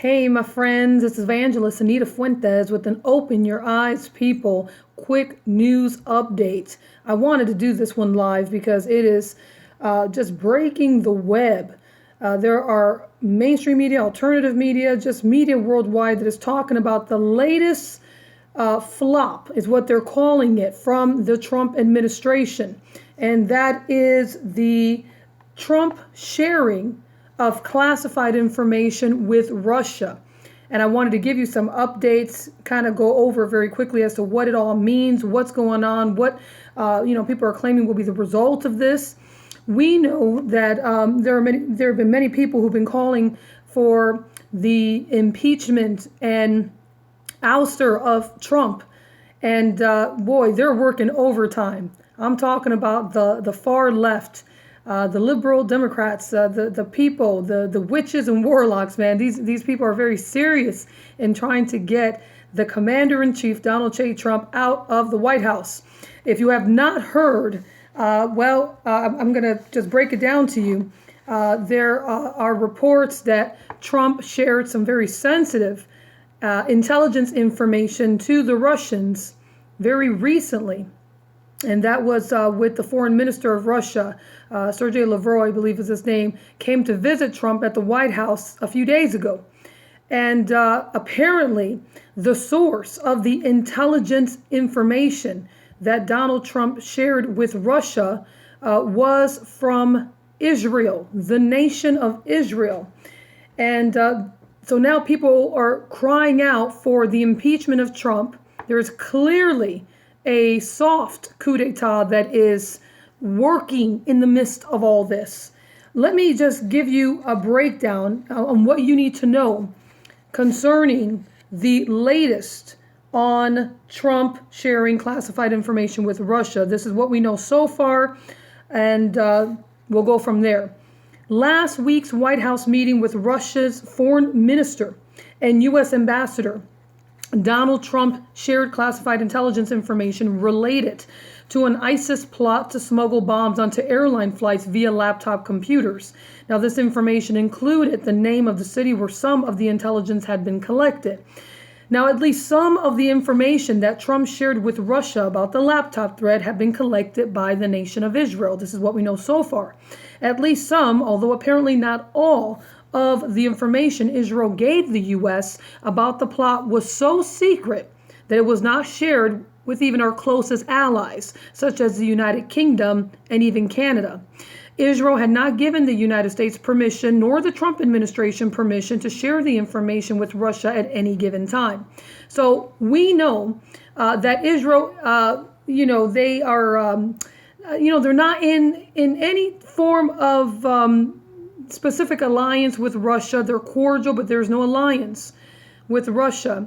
Hey, my friends, this is Evangelist Anita Fuentes with an Open Your Eyes People quick news update. I wanted to do this one live because it is just breaking the web. There are mainstream media, alternative media, just media worldwide that is talking about the latest flop, is what they're calling it, from the Trump administration. And that is the Trump sharing of classified information with Russia. And I wanted to give you some updates, kind of go over very quickly as to what it all means, what's going on, what people are claiming will be the result of this. We know that there have been many people who've been calling for the impeachment and ouster of Trump. And boy, they're working overtime. I'm talking about the far left. The liberal Democrats, the people, the witches and warlocks, man. These people are very serious in trying to get the commander-in-chief, Donald J. Trump, out of the White House. If you have not heard, I'm going to just break it down to you. There are reports that Trump shared some very sensitive intelligence information to the Russians very recently. And that was with the foreign minister of Russia, Sergei Lavrov, I believe is his name, came to visit Trump at the White House a few days ago. And apparently the source of the intelligence information that Donald Trump shared with Russia was from Israel, the nation of Israel. And so now people are crying out for the impeachment of Trump. There is clearly a soft coup d'etat that is working in the midst of all this. Let me just give you a breakdown on what you need to know concerning the latest on Trump sharing classified information with Russia. This is what we know so far, and we'll go from there. Last week's White House meeting with Russia's foreign minister and U.S. ambassador Donald Trump shared classified intelligence information related to an ISIS plot to smuggle bombs onto airline flights via laptop computers. Now, this information included the name of the city where some of the intelligence had been collected. Now, at least some of the information that Trump shared with Russia about the laptop thread have been collected by the nation of Israel. This is what we know so far. At least some, although apparently not all, of the information Israel gave the U.S. about the plot was so secret that it was not shared with even our closest allies, such as the United Kingdom and even Canada. Israel had not given the United States permission, nor the Trump administration permission, to share the information with Russia at any given time. So we know that Israel, they are, they're not in any form of specific alliance with Russia. They're cordial, but there's no alliance with Russia.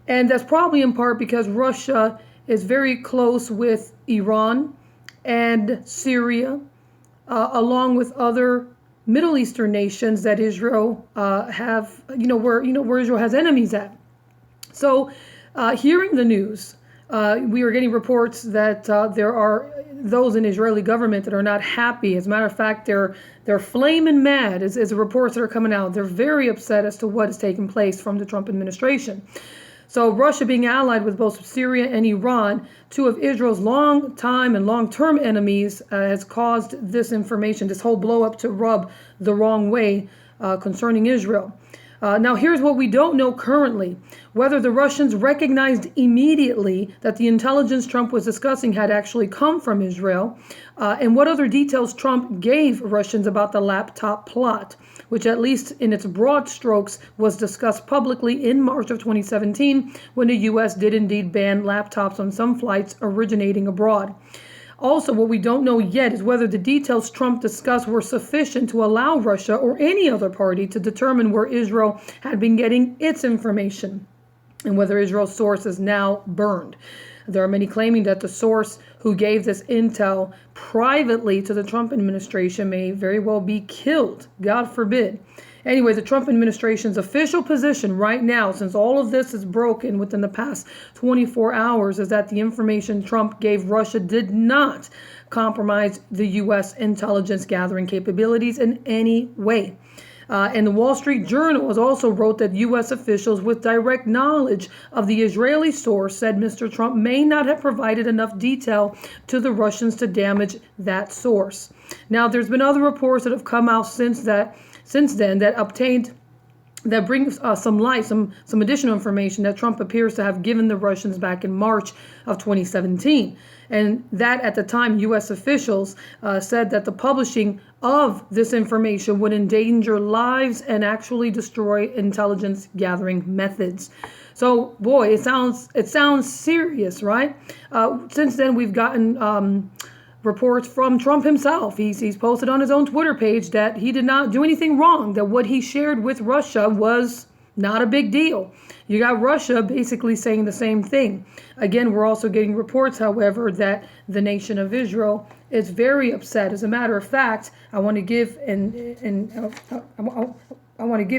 And that's probably in part because Russia is very close with Iran and Syria, along with other Middle Eastern nations that Israel where Israel has enemies at. So hearing the news, we are getting reports that there are those in the Israeli government that are not happy. As a matter of fact, they're flaming mad as the reports that are coming out. They're very upset as to what is taking place from the Trump administration. So Russia, being allied with both Syria and Iran, two of Israel's long-time and long-term enemies, has caused this information, this whole blow-up, to rub the wrong way concerning Israel. Now, here's what we don't know currently: whether the Russians recognized immediately that the intelligence Trump was discussing had actually come from Israel, and what other details Trump gave Russians about the laptop plot, which, at least in its broad strokes, was discussed publicly in March of 2017 when the U.S. did indeed ban laptops on some flights originating abroad. Also, what we don't know yet is whether the details Trump discussed were sufficient to allow Russia or any other party to determine where Israel had been getting its information, and whether Israel's source is now burned. There are many claiming that the source who gave this intel privately to the Trump administration may very well be killed. God forbid. Anyway, the Trump administration's official position right now, since all of this is broken within the past 24 hours, is that the information Trump gave Russia did not compromise the U.S. intelligence gathering capabilities in any way. And the Wall Street Journal has also wrote that U.S. officials with direct knowledge of the Israeli source said Mr. Trump may not have provided enough detail to the Russians to damage that source. Now, there's been other reports that have come out since then that brings some light, some additional information that Trump appears to have given the Russians back in March of 2017. And that at the time, U.S. officials said that the publishing of this information would endanger lives and actually destroy intelligence gathering methods. So, boy, it sounds serious, right? Since then, we've gotten reports from Trump himself. He's posted on his own Twitter page that he did not do anything wrong, that what he shared with Russia was not a big deal. You got Russia basically saying the same thing. Again, we're also getting reports, however, that the nation of Israel is very upset. As a matter of fact, I want to give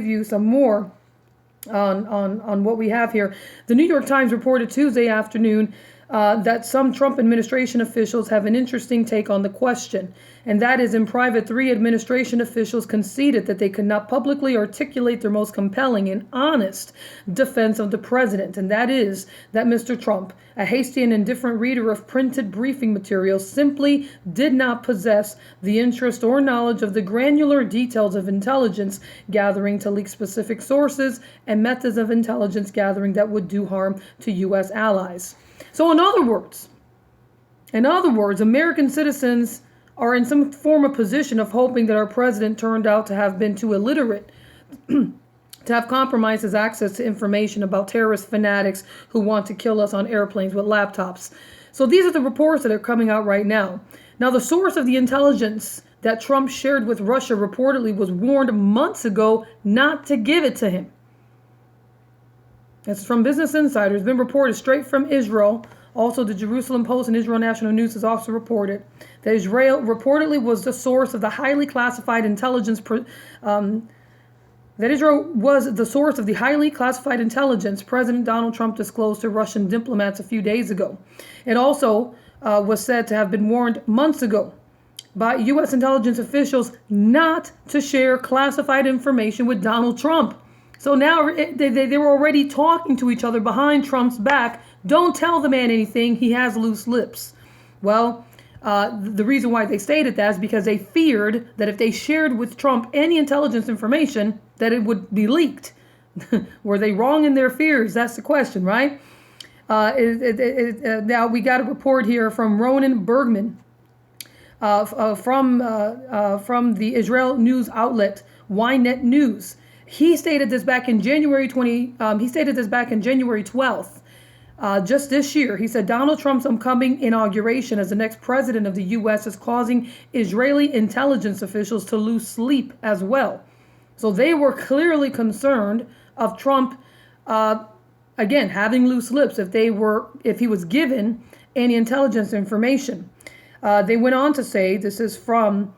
you some more on what we have here. The New York Times reported Tuesday afternoon that some Trump administration officials have an interesting take on the question. And that is, in private, 3 administration officials conceded that they could not publicly articulate their most compelling and honest defense of the president. And that is that Mr. Trump, a hasty and indifferent reader of printed briefing materials, simply did not possess the interest or knowledge of the granular details of intelligence gathering to leak specific sources and methods of intelligence gathering that would do harm to U.S. allies. So in other words, American citizens are in some form of position of hoping that our president turned out to have been too illiterate to have compromised his access to information about terrorist fanatics who want to kill us on airplanes with laptops. So these are the reports that are coming out right now. Now, the source of the intelligence that Trump shared with Russia reportedly was warned months ago not to give it to him. That's from Business Insider. It's been reported straight from Israel. Also, the Jerusalem Post and Israel National News has also reported that Israel reportedly was the source of the highly classified intelligence. That Israel was the source of the highly classified intelligence President Donald Trump disclosed to Russian diplomats a few days ago. It also was said to have been warned months ago by U.S. intelligence officials not to share classified information with Donald Trump. So now they were already talking to each other behind Trump's back. Don't tell the man anything. He has loose lips. Well, the reason why they stated that is because they feared that if they shared with Trump any intelligence information, that it would be leaked. Were they wrong in their fears? That's the question, right? Now we got a report here from Ronan Bergman from the Israel news outlet Ynet News. He stated this back in January 12th, just this year. He said Donald Trump's upcoming inauguration as the next president of the U.S. is causing Israeli intelligence officials to lose sleep as well. So they were clearly concerned of Trump, again, having loose lips if he was given any intelligence information. They went on to say, this is from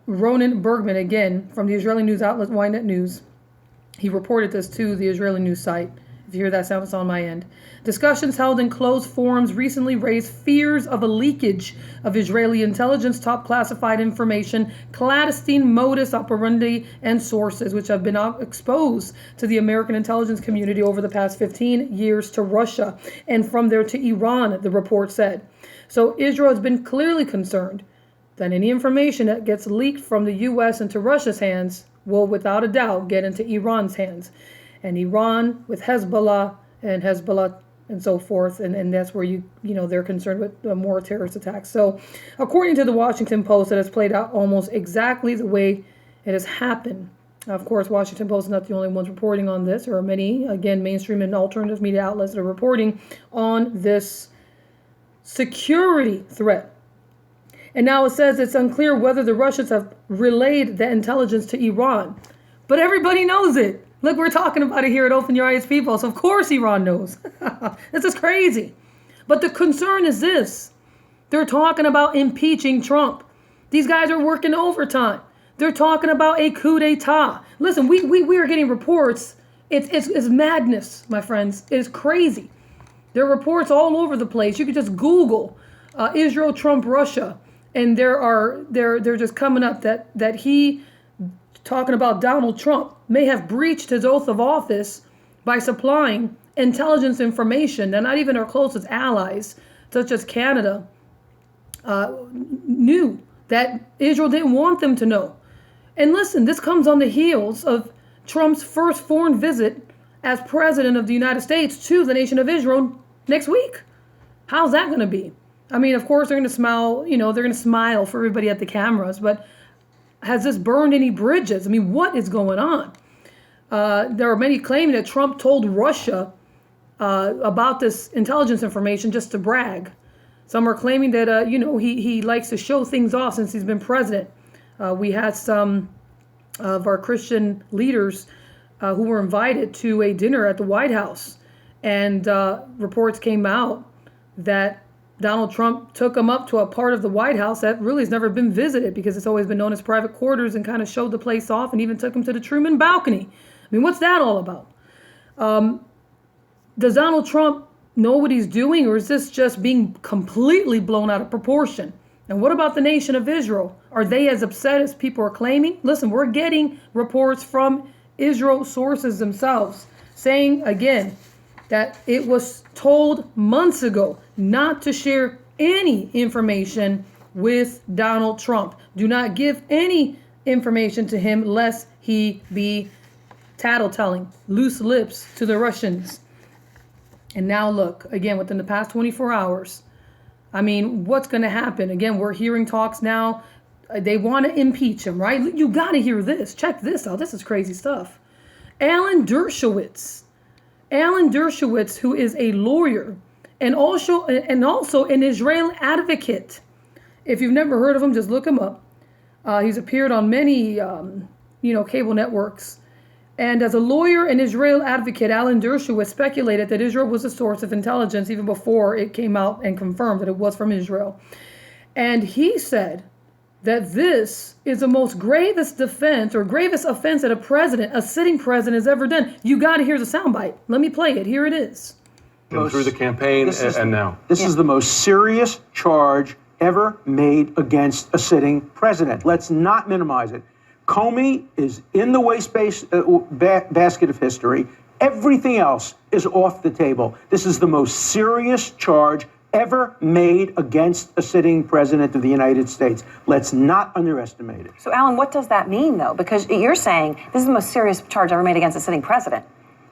Ronan Bergman, again, from the Israeli news outlet Ynet News. He reported this to the Israeli news site. If you hear that sound, it's on my end. Discussions held in closed forums recently raised fears of a leakage of Israeli intelligence top classified information, clandestine modus operandi, and sources which have been exposed to the American intelligence community over the past 15 years to Russia and from there to Iran, the report said. So Israel has been clearly concerned that any information that gets leaked from the U.S. into Russia's hands will, without a doubt, get into Iran's hands. And Iran with Hezbollah and so forth, and that's where they're concerned with more terrorist attacks. So, according to the Washington Post, it has played out almost exactly the way it has happened. Of course, Washington Post is not the only ones reporting on this. There are many, again, mainstream and alternative media outlets that are reporting on this security threat. And now it says it's unclear whether the Russians have relayed the intelligence to Iran. But everybody knows it. Look, we're talking about it here at Open Your Eyes People. So of course Iran knows. This is crazy. But the concern is this. They're talking about impeaching Trump. These guys are working overtime. They're talking about a coup d'etat. Listen, we are getting reports. It's madness, my friends. It is crazy. There are reports all over the place. You could just Google Israel, Trump, Russia. And they're just coming up that he talking about Donald Trump may have breached his oath of office by supplying intelligence information that not even our closest allies, such as Canada, knew that Israel didn't want them to know. And listen, this comes on the heels of Trump's first foreign visit as president of the United States to the nation of Israel next week. How's that going to be? I mean, of course, they're going to smile, they're going to smile for everybody at the cameras, but has this burned any bridges? I mean, what is going on? There are many claiming that Trump told Russia about this intelligence information just to brag. Some are claiming that, he likes to show things off since he's been president. We had some of our Christian leaders who were invited to a dinner at the White House. And reports came out that Donald Trump took them up to a part of the White House that really has never been visited because it's always been known as private quarters, and kind of showed the place off and even took him to the Truman balcony. I mean, what's that all about? Does Donald Trump know what he's doing, or is this just being completely blown out of proportion? And what about the nation of Israel? Are they as upset as people are claiming? Listen, we're getting reports from Israel sources themselves saying, again, that it was told months ago not to share any information with Donald Trump. Do not give any information to him lest he be tattletelling, loose lips to the Russians. And now look, again, within the past 24 hours, I mean, what's going to happen? Again, we're hearing talks now. They want to impeach him, right? You got to hear this. Check this out. This is crazy stuff. Alan Dershowitz, who is a lawyer and also an Israeli advocate. If you've never heard of him, just look him up. He's appeared on many, cable networks. And as a lawyer and Israel advocate, Alan Dershowitz speculated that Israel was a source of intelligence even before it came out and confirmed that it was from Israel. And he said that this is the most gravest defense or gravest offense that a sitting president has ever done. You got to hear the soundbite. Let me play it. Here it is. Through the campaign and now. This is the most serious charge ever made against a sitting president. Let's not minimize it. Comey is in the waste basket of history. Everything else is off the table. This is the most serious charge ever made against a sitting president of the United States. Let's not underestimate it. So, Alan, what does that mean, though? Because you're saying this is the most serious charge ever made against a sitting president,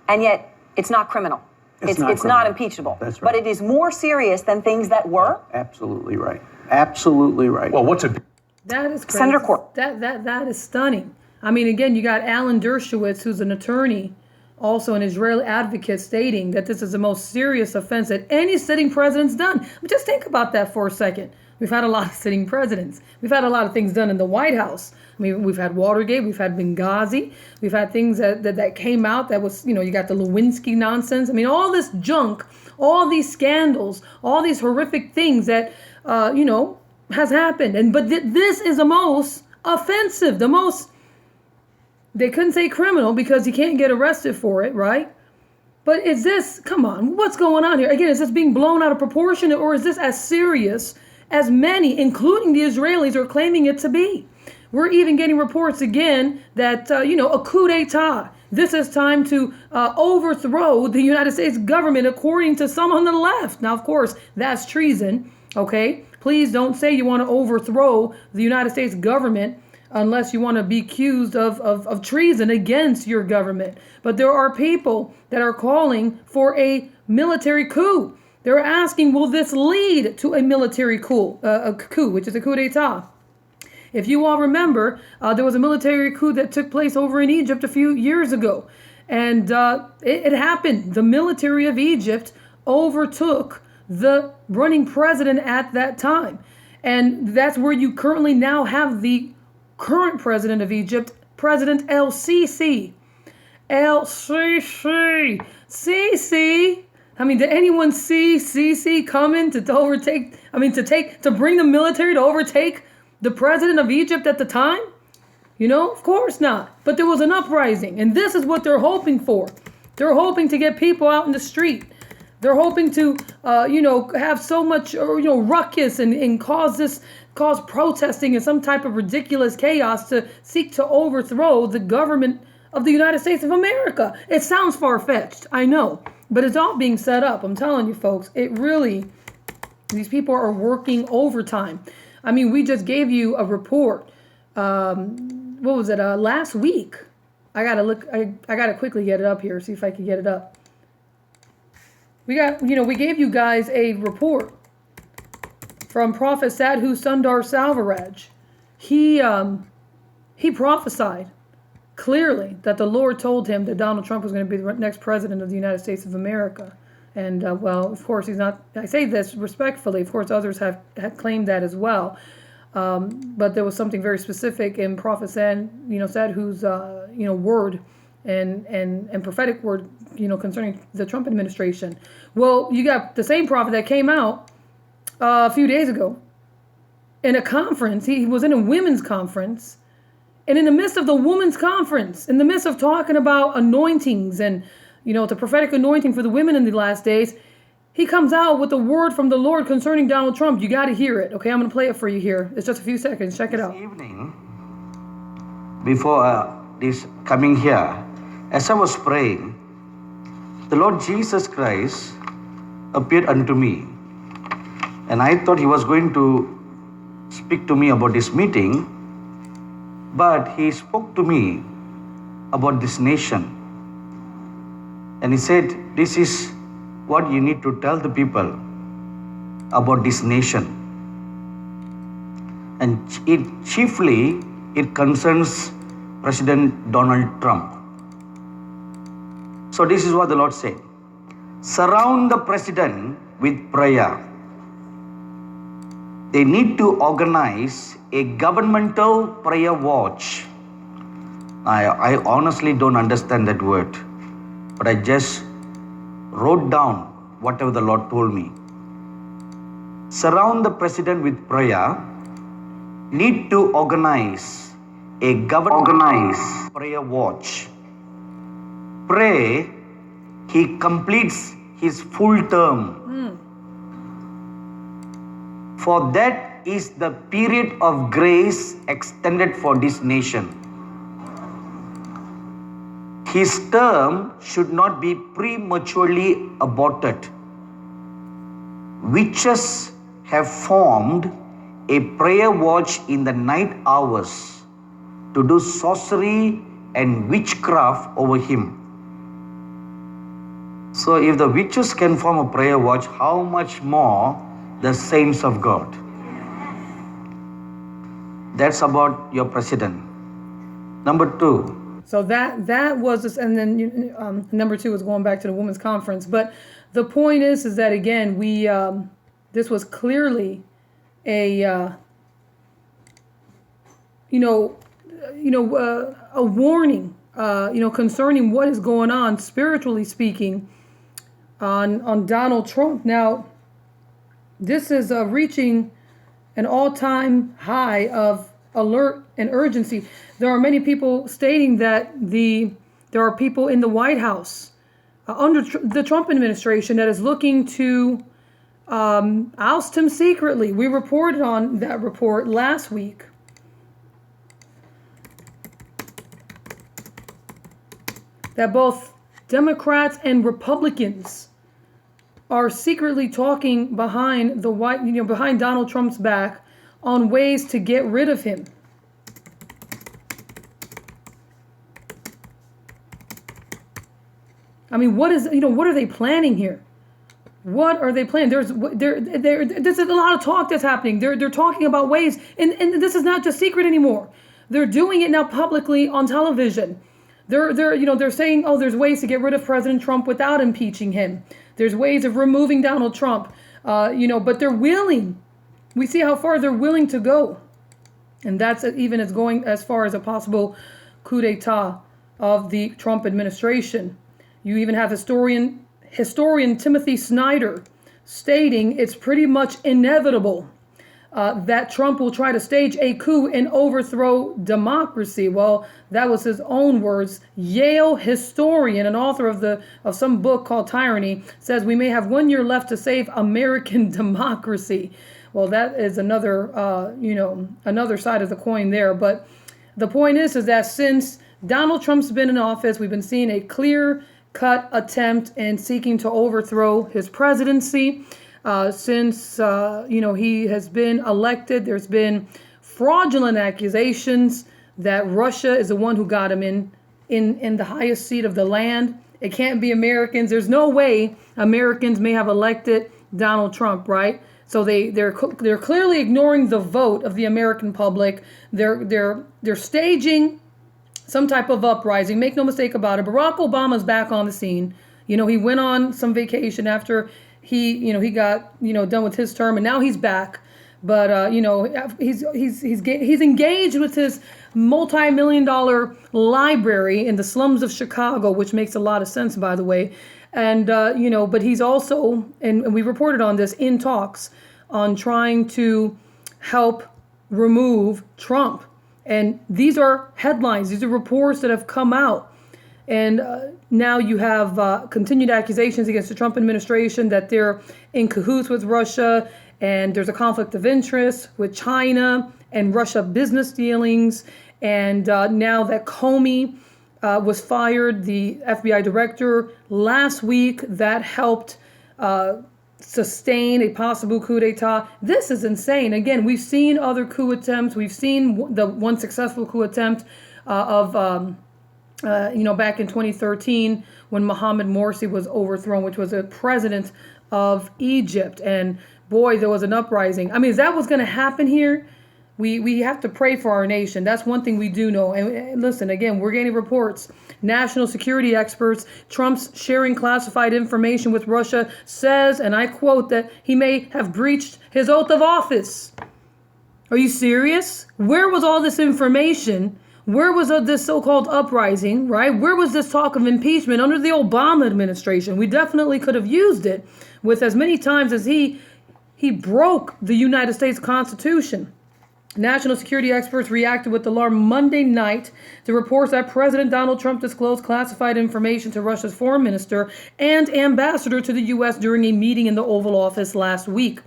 and yet it's not criminal. It's not impeachable. That's right. But it is more serious than things that were? Absolutely right. Absolutely right. Well, what's it? That is crazy. Senator Court. That is stunning. I mean, again, you got Alan Dershowitz, who's an attorney, also an Israeli advocate, stating that this is the most serious offense that any sitting president's done. But just think about that for a second. We've had a lot of sitting presidents. We've had a lot of things done in the White House. I mean, we've had Watergate, we've had Benghazi, we've had things that came out that was, you got the Lewinsky nonsense. I mean, all this junk, all these scandals, all these horrific things that, has happened. But this is the most offensive, they couldn't say criminal because you can't get arrested for it, right? But is this, come on, what's going on here? Again, is this being blown out of proportion, or is this as serious as many, including the Israelis, are claiming it to be? We're even getting reports again that, a coup d'etat. This is time to overthrow the United States government, according to some on the left. Now, of course, that's treason, okay? Please don't say you want to overthrow the United States government unless you want to be accused of treason against your government. But there are people that are calling for a military coup. They're asking, will this lead to a military coup, which is a coup d'etat? If you all remember, there was a military coup that took place over in Egypt a few years ago. And it happened. The military of Egypt overtook the running president at that time. And that's where you currently now have the current president of Egypt, President El-Sisi. El-Sisi. Sisi. I mean, did anyone see Sisi coming to bring the military to overtake the president of Egypt at the time? Of course not. But there was an uprising, and this is what they're hoping for. They're hoping to get people out in the street. They're hoping to have so much, ruckus and cause protesting and some type of ridiculous chaos to seek to overthrow the government of the United States of America. It sounds far-fetched, I know, but it's all being set up. I'm telling you, folks, these people are working overtime. I mean, we just gave you a report. What was it? Last week. I gotta look. I gotta quickly get it up here. See if I can get it up. We gave you guys a report from Prophet Sadhu Sundar Salvaraj. He prophesied clearly that the Lord told him that Donald Trump was going to be the next president of the United States of America. And, of course, he's not. I say this respectfully. Of course, others have claimed that as well. But there was something very specific in Prophet Sadhu's, word and prophetic word, concerning the Trump administration. Well, you got the same prophet that came out a few days ago in a conference. He was in a women's conference. And in the midst of the women's conference, in the midst of talking about anointings and, the prophetic anointing for the women in the last days, he comes out with a word from the Lord concerning Donald Trump. You got to hear it. Okay, I'm going to play it for you here. It's just a few seconds. Check it out. This evening, before this coming here, as I was praying, the Lord Jesus Christ appeared unto me. And I thought he was going to speak to me about this meeting, but he spoke to me about this nation. And he said, this is what you need to tell the people about this nation. And it concerns President Donald Trump. So this is what the Lord said. Surround the president with prayer. They need to organize a governmental prayer watch. I honestly don't understand that word, but I just wrote down whatever the Lord told me. Surround the president with prayer. Need to organize a governmental prayer watch. Pray he completes his full term. For that is the period of grace extended for this nation. His term should not be prematurely aborted. Witches have formed a prayer watch in the night hours to do sorcery and witchcraft over him. So if the witches can form a prayer watch, how much more the saints of God? That's about your president. Number 2. So that was this, and then number 2 is going back to the women's conference. But the point is that again, we this was clearly a a warning, concerning what is going on spiritually speaking on Donald Trump. Now, this is reaching an all-time high of alert and urgency. There are many people stating that there are people in the White House under the Trump administration that is looking to oust him secretly. We reported on that report last week. That both Democrats and Republicans are secretly talking behind behind Donald Trump's back on ways to get rid of him. I mean, what are they planning here? What are they planning? There's a lot of talk that's happening. They're talking about ways, and this is not just secret anymore. They're doing it now publicly on television. They're saying, oh, there's ways to get rid of President Trump without impeaching him. There's ways of removing Donald Trump, but they're willing. We see how far they're willing to go. And that's even as going as far as a possible coup d'etat of the Trump administration. You even have historian Timothy Snyder stating it's pretty much inevitable that Trump will try to stage a coup and overthrow democracy. Well, that was his own words. Yale historian and author of some book called Tyranny says we may have 1 year left to save American democracy. Well, that is another another side of the coin there. But the point is that since Donald Trump's been in office, we've been seeing a clear-cut attempt in seeking to overthrow his presidency. Since he has been elected, there's been fraudulent accusations that Russia is the one who got him in the highest seat of the land. It can't be Americans. There's no way Americans may have elected Donald Trump, right? So they're clearly ignoring the vote of the American public. They're staging some type of uprising. Make no mistake about it. Barack Obama's back on the scene. He went on some vacation after he got done with his term, and now he's back. But he's engaged with his multi-million-dollar library in the slums of Chicago, which makes a lot of sense, by the way. And but he's also, and we reported on this, in talks on trying to help remove Trump. And these are headlines. These are reports that have come out. And now you have continued accusations against the Trump administration that they're in cahoots with Russia, and there's a conflict of interest with China and Russia business dealings. And now that Comey was fired, the FBI director, last week, that helped sustain a possible coup d'etat. This is insane. Again, we've seen other coup attempts. We've seen the one successful coup attempt back in 2013 when Mohamed Morsi was overthrown, which was a president of Egypt. And boy, there was an uprising. I mean, if that was going to happen here, we have to pray for our nation. That's one thing we do know. And listen, again, we're getting reports. National security experts, Trump's sharing classified information with Russia says, and I quote, that he may have breached his oath of office. Are you serious? Where was all this information? Where was this so-called uprising, right? Where was this talk of impeachment under the Obama administration? We definitely could have used it with as many times as he broke the United States Constitution. National security experts reacted with alarm Monday night to reports that President Donald Trump disclosed classified information to Russia's foreign minister and ambassador to the U.S. during a meeting in the Oval Office last week.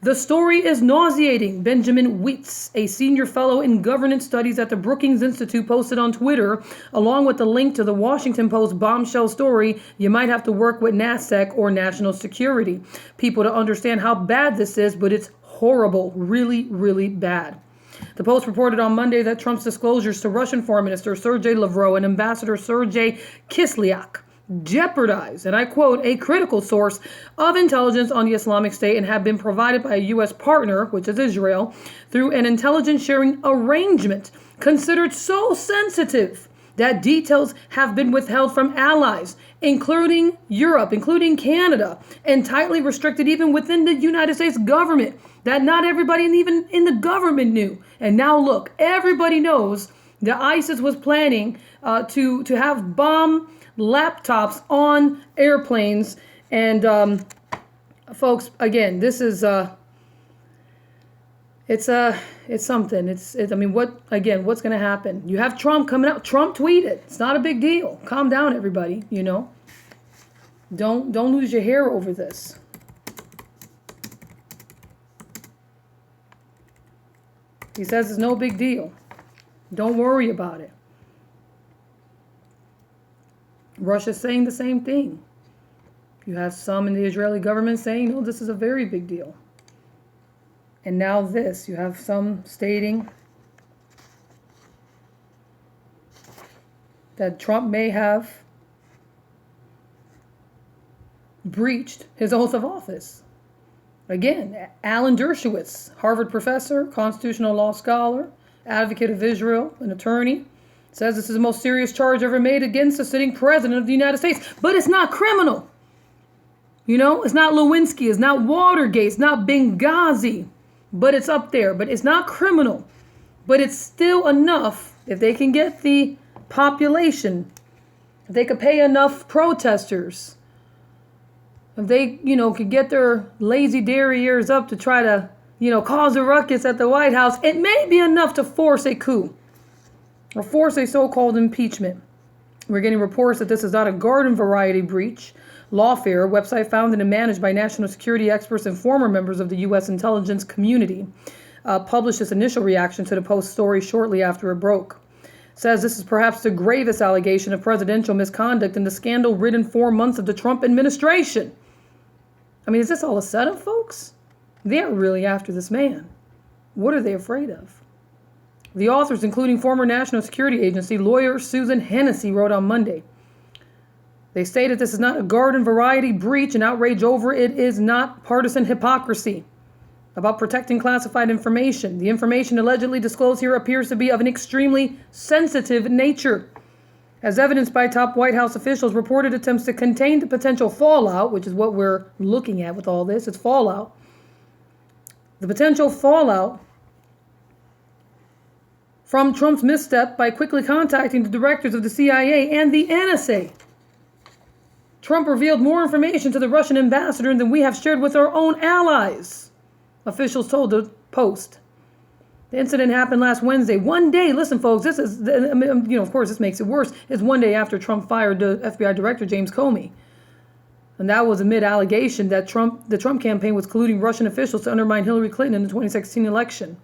The story is nauseating, Benjamin Wietz, a senior fellow in governance studies at the Brookings Institute, posted on Twitter, along with the link to the Washington Post bombshell story, "You might have to work with NASDAQ or national security." People to understand how bad this is, but it's horrible, really, really bad. The Post reported on Monday that Trump's disclosures to Russian Foreign Minister Sergei Lavrov and Ambassador Sergei Kislyak jeopardize, and I quote, "a critical source of intelligence on the Islamic State and have been provided by a U.S. partner, which is Israel, through an intelligence sharing arrangement considered so sensitive that details have been withheld from allies, including Europe, including Canada, and tightly restricted even within the United States government, that not everybody even in the government knew." And now look, everybody knows that ISIS was planning to have bomb laptops on airplanes. And folks, again, this is it's something. What's going to happen? You have Trump coming out. Trump tweeted. It's not a big deal. Calm down, everybody. Don't lose your hair over this. He says it's no big deal. Don't worry about it. Russia's saying the same thing. You have some in the Israeli government saying, no, this is a very big deal. And now this, you have some stating that Trump may have breached his oath of office. Again, Alan Dershowitz, Harvard professor, constitutional law scholar, advocate of Israel, an attorney, says this is the most serious charge ever made against a sitting president of the United States. But it's not criminal. It's not Lewinsky, it's not Watergate, it's not Benghazi. But it's up there. But it's not criminal. But it's still enough if they can get the population, if they could pay enough protesters, if they, could get their lazy derrieres up to try to, cause a ruckus at the White House, it may be enough to force a coup or force a so-called impeachment. We're getting reports that this is not a garden variety breach. Lawfare, a website founded and managed by national security experts and former members of the U.S. intelligence community, published its initial reaction to the Post story shortly after it broke. Says this is perhaps the gravest allegation of presidential misconduct in the scandal-ridden 4 months of the Trump administration. I mean, is this all a setup, folks? They're really after this man. What are they afraid of? The authors, including former National Security Agency lawyer Susan Hennessy, wrote on Monday. They stated this is not a garden variety breach and outrage over it is not partisan hypocrisy about protecting classified information. The information allegedly disclosed here appears to be of an extremely sensitive nature. As evidenced by top White House officials, reported attempts to contain the potential fallout, which is what we're looking at with all this, it's fallout. The potential fallout from Trump's misstep by quickly contacting the directors of the CIA and the NSA. Trump revealed more information to the Russian ambassador than we have shared with our own allies, officials told the Post. The incident happened last Wednesday. One day, listen, folks, this is, of course, this makes it worse. It's one day after Trump fired the FBI director, James Comey. And that was amid allegation that the Trump campaign was colluding Russian officials to undermine Hillary Clinton in the 2016 election.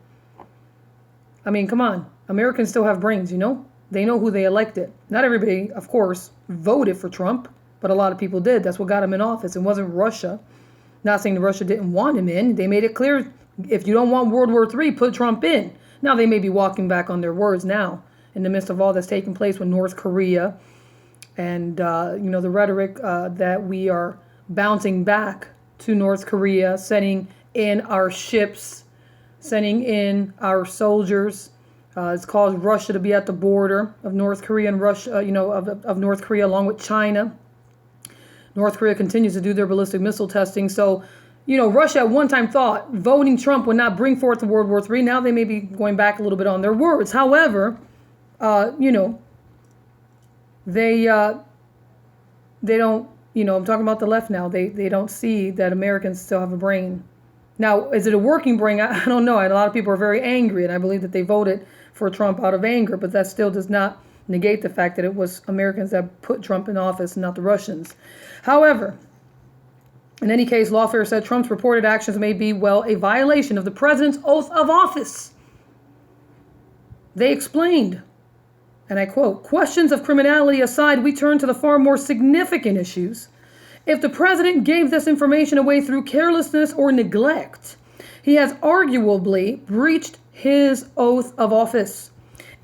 I mean, come on. Americans still have brains, They know who they elected. Not everybody, of course, voted for Trump. But a lot of people did. That's what got him in office. It wasn't Russia. Not saying that Russia didn't want him in. They made it clear, if you don't want World War III, put Trump in. Now they may be walking back on their words now in the midst of all that's taking place with North Korea and, the rhetoric that we are bouncing back to North Korea, sending in our ships, sending in our soldiers. It's caused Russia to be at the border of North Korea and Russia, of North Korea along with China. North Korea continues to do their ballistic missile testing. So, Russia at one time thought voting Trump would not bring forth the World War III. Now they may be going back a little bit on their words. However, they don't, I'm talking about the left now. They don't see that Americans still have a brain. Now, is it a working brain? I don't know. A lot of people are very angry, and I believe that they voted for Trump out of anger, but that still does not negate the fact that it was Americans that put Trump in office, not the Russians. However, in any case, Lawfare said Trump's reported actions may be, a violation of the president's oath of office. They explained, and I quote, questions of criminality aside, we turn to the far more significant issues. If the president gave this information away through carelessness or neglect, he has arguably breached his oath of office.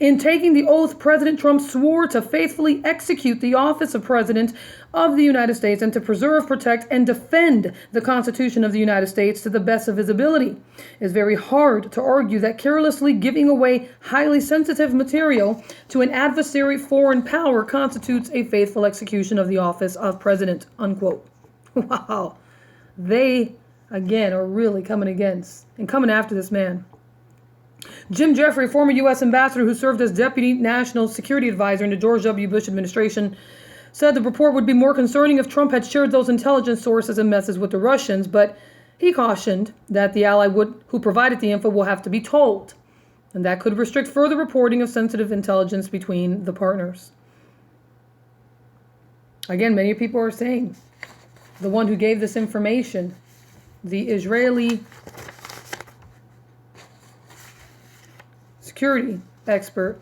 In taking the oath, President Trump swore to faithfully execute the office of President of the United States and to preserve, protect, and defend the Constitution of the United States to the best of his ability. It's very hard to argue that carelessly giving away highly sensitive material to an adversary foreign power constitutes a faithful execution of the office of President, unquote. Wow. They, again, are really coming after this man. Jim Jeffrey, former U.S. ambassador who served as deputy national security advisor in the George W. Bush administration, said the report would be more concerning if Trump had shared those intelligence sources and methods with the Russians, but he cautioned that the ally who provided the info will have to be told, and that could restrict further reporting of sensitive intelligence between the partners. Again, many people are saying the one who gave this information, the Israeli security expert,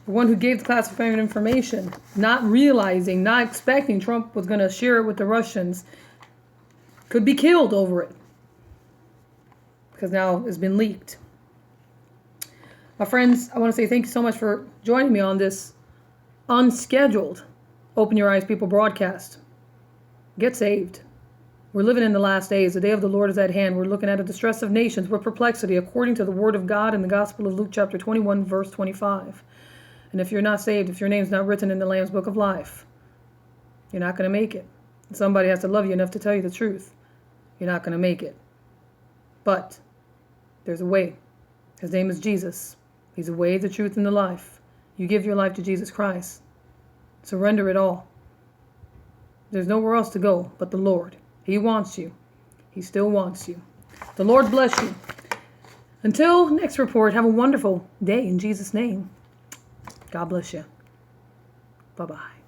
the one who gave the classified information, not realizing, not expecting Trump was going to share it with the Russians, could be killed over it because now it's been leaked. My friends, I want to say thank you so much for joining me on this unscheduled Open Your Eyes People broadcast. Get saved. We're living in the last days. The day of the Lord is at hand. We're looking at the distress of nations with perplexity, according to the word of God in the Gospel of Luke chapter 21, verse 25. And if you're not saved, if your name's not written in the Lamb's Book of Life, you're not going to make it. Somebody has to love you enough to tell you the truth. You're not going to make it. But there's a way. His name is Jesus. He's the way, the truth, and the life. You give your life to Jesus Christ. Surrender it all. There's nowhere else to go but the Lord. He wants you. He still wants you. The Lord bless you. Until next report, have a wonderful day in Jesus' name. God bless you. Bye-bye.